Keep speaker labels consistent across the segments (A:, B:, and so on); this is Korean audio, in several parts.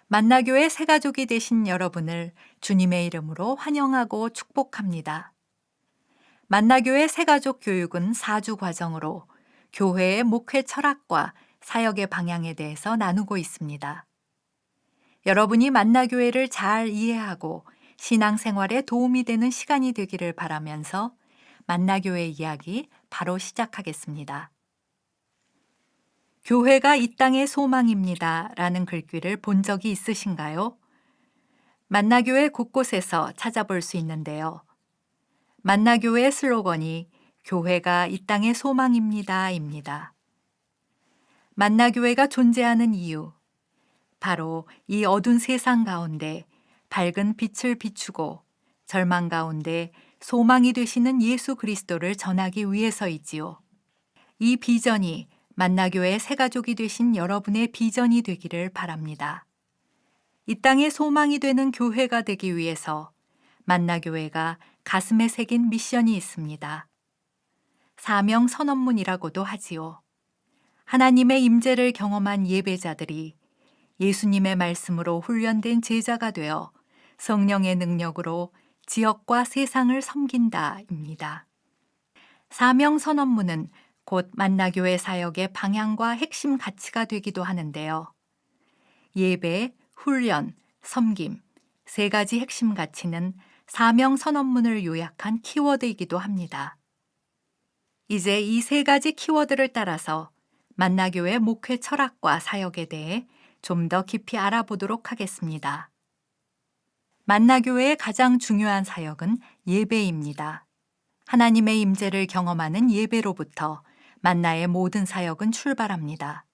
A: 만나교회 새가족이 되신 여러분을 주님의 이름으로 환영하고 축복합니다. 만나교회 새가족 교육은 4주 과정으로 교회의 목회 철학과 사역의 방향에 대해서 나누고 있습니다. 여러분이 만나교회를 잘 이해하고 신앙생활에 도움이 되는 시간이 되기를 바라면서 만나교회 이야기 바로 시작하겠습니다. 교회가 이 땅의 소망입니다. 라는 글귀를 본 적이 있으신가요? 만나교회 곳곳에서 찾아볼 수 있는데요. 만나교회 슬로건이 교회가 이 땅의 소망입니다. 입니다. 만나교회가 존재하는 이유, 바로 이 어두운 세상 가운데 밝은 빛을 비추고 절망 가운데 소망이 되시는 예수 그리스도를 전하기 위해서이지요. 이 비전이 만나교회 새가족이 되신 여러분의 비전이 되기를 바랍니다. 이 땅의 소망이 되는 교회가 되기 위해서 만나교회가 가슴에 새긴 미션이 있습니다. 사명 선언문이라고도 하지요. 하나님의 임재를 경험한 예배자들이 예수님의 말씀으로 훈련된 제자가 되어 성령의 능력으로 지역과 세상을 섬긴다입니다. 사명 선언문은 곧 만나교회 사역의 방향과 핵심 가치가 되기도 하는데요. 예배, 훈련, 섬김, 세 가지 핵심 가치는 사명 선언문을 요약한 키워드이기도 합니다. 이제 이 세 가지 키워드를 따라서 만나교회 목회 철학과 사역에 대해 좀 더 깊이 알아보도록 하겠습니다. 만나교회의 가장 중요한 사역은 예배입니다. 하나님의 임재를 경험하는 예배로부터 만나의 모든 사역은 출발합니다.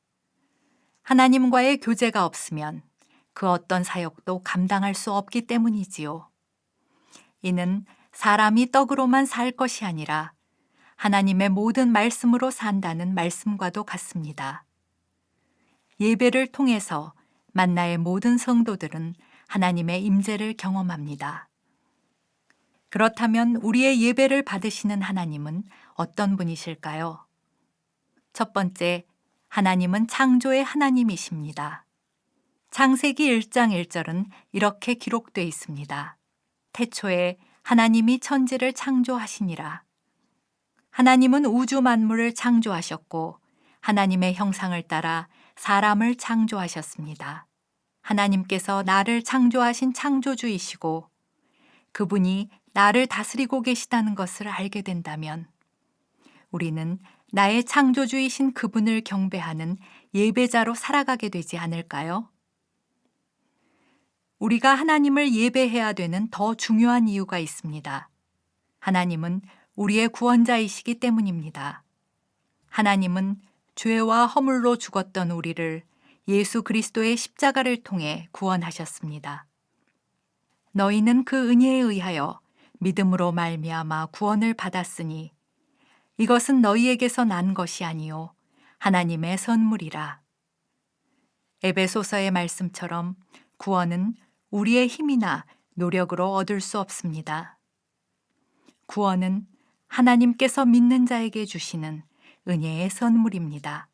A: 하나님과의 교제가 없으면 그 어떤 사역도 감당할 수 없기 때문이지요. 이는 사람이 떡으로만 살 것이 아니라 하나님의 모든 말씀으로 산다는 말씀과도 같습니다. 예배를 통해서 만나의 모든 성도들은 하나님의 임재를 경험합니다. 그렇다면 우리의 예배를 받으시는 하나님은 어떤 분이실까요? 첫 번째, 하나님은 창조의 하나님이십니다. 창세기 1장 1절은 이렇게 기록되어 있습니다. 태초에 하나님이 천지를 창조하시니라. 하나님은 우주 만물을 창조하셨고 하나님의 형상을 따라 사람을 창조하셨습니다. 하나님께서 나를 창조하신 창조주이시고 그분이 나를 다스리고 계시다는 것을 알게 된다면 우리는 나의 창조주이신 그분을 경배하는 예배자로 살아가게 되지 않을까요? 우리가 하나님을 예배해야 되는 더 중요한 이유가 있습니다. 하나님은 우리의 구원자이시기 때문입니다. 하나님은 죄와 허물로 죽었던 우리를 예수 그리스도의 십자가를 통해 구원하셨습니다. 너희는 그 은혜에 의하여 믿음으로 말미암아 구원을 받았으니 이것은 너희에게서 난 것이 아니요 하나님의 선물이라. 에베소서의 말씀처럼 구원은 우리의 힘이나 노력으로 얻을 수 없습니다. 구원은 하나님께서 믿는 자에게 주시는 은혜의 선물입니다.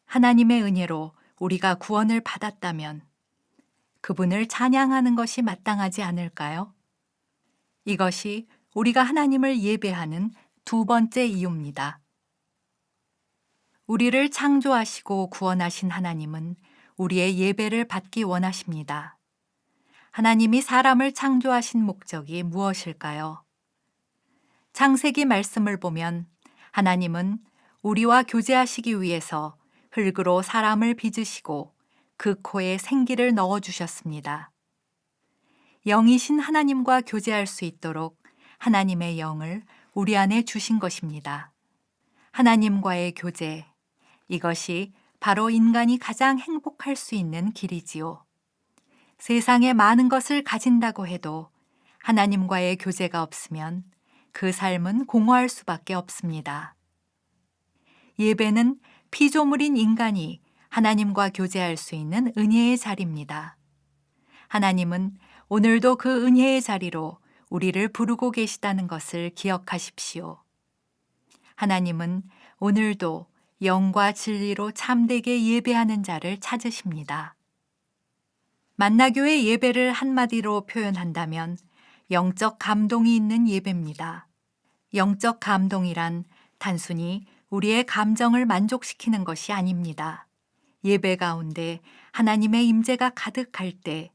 A: 하나님의 은혜로 우리가 구원을 받았다면 그분을 찬양하는 것이 마땅하지 않을까요? 이것이 우리가 하나님을 예배하는 두 번째 이유입니다. 우리를 창조하시고 구원하신 하나님은 우리의 예배를 받기 원하십니다. 하나님이 사람을 창조하신 목적이 무엇일까요? 창세기 말씀을 보면 하나님은 우리와 교제하시기 위해서 흙으로 사람을 빚으시고 그 코에 생기를 넣어주셨습니다. 영이신 하나님과 교제할 수 있도록 하나님의 영을 우리 안에 주신 것입니다. 하나님과의 교제, 이것이 바로 인간이 가장 행복할 수 있는 길이지요. 세상에 많은 것을 가진다고 해도 하나님과의 교제가 없으면 그 삶은 공허할 수밖에 없습니다. 예배는 피조물인 인간이 하나님과 교제할 수 있는 은혜의 자리입니다. 하나님은 오늘도 그 은혜의 자리로 우리를 부르고 계시다는 것을 기억하십시오. 하나님은 오늘도 영과 진리로 참되게 예배하는 자를 찾으십니다. 만나교회 예배를 한마디로 표현한다면 영적 감동이 있는 예배입니다. 영적 감동이란 단순히 우리의 감정을 만족시키는 것이 아닙니다. 예배 가운데 하나님의 임재가 가득할 때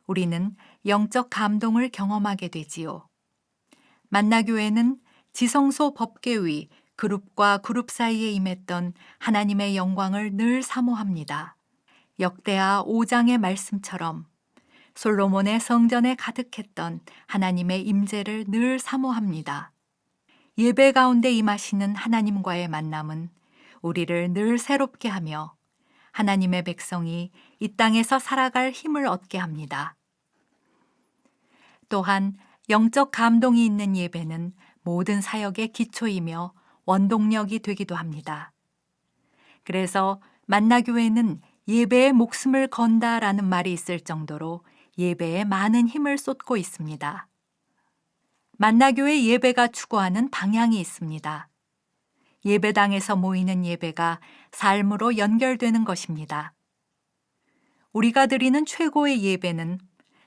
A: 우리는 영적 감동을 경험하게 되지요. 만나교회는 지성소 법궤 위 그룹과 그룹 사이에 임했던 하나님의 영광을 늘 사모합니다. 역대하 5장의 말씀처럼 솔로몬의 성전에 가득했던 하나님의 임재를 늘 사모합니다. 예배 가운데 임하시는 하나님과의 만남은 우리를 늘 새롭게 하며 하나님의 백성이 이 땅에서 살아갈 힘을 얻게 합니다. 또한 영적 감동이 있는 예배는 모든 사역의 기초이며 원동력이 되기도 합니다. 그래서 만나교회는 예배에 목숨을 건다라는 말이 있을 정도로 예배에 많은 힘을 쏟고 있습니다. 만나교회 예배가 추구하는 방향이 있습니다. 예배당에서 모이는 예배가 삶으로 연결되는 것입니다. 우리가 드리는 최고의 예배는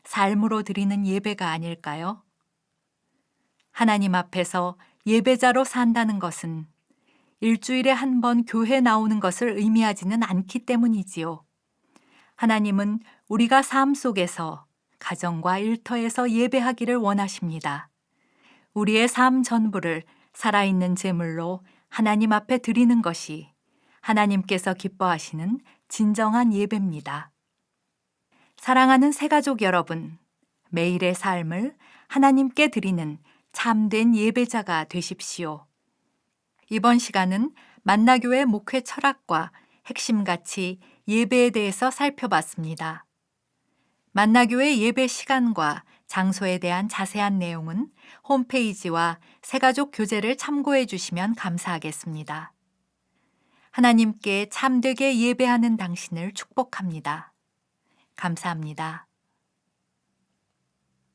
A: 삶으로 드리는 예배가 아닐까요? 하나님 앞에서 예배자로 산다는 것은 일주일에 한 번 교회 나오는 것을 의미하지는 않기 때문이지요. 하나님은 우리가 삶 속에서 가정과 일터에서 예배하기를 원하십니다. 우리의 삶 전부를 살아있는 제물로 하나님 앞에 드리는 것이 하나님께서 기뻐하시는 진정한 예배입니다. 사랑하는 새가족 여러분, 매일의 삶을 하나님께 드리는 참된 예배자가 되십시오. 이번 시간은 만나교회 목회 철학과 핵심 가치 예배에 대해서 살펴봤습니다. 만나교회 예배 시간과 장소에 대한 자세한 내용은 홈페이지와 새가족 교재를 참고해 주시면 감사하겠습니다. 하나님께 참되게 예배하는 당신을 축복합니다. 감사합니다.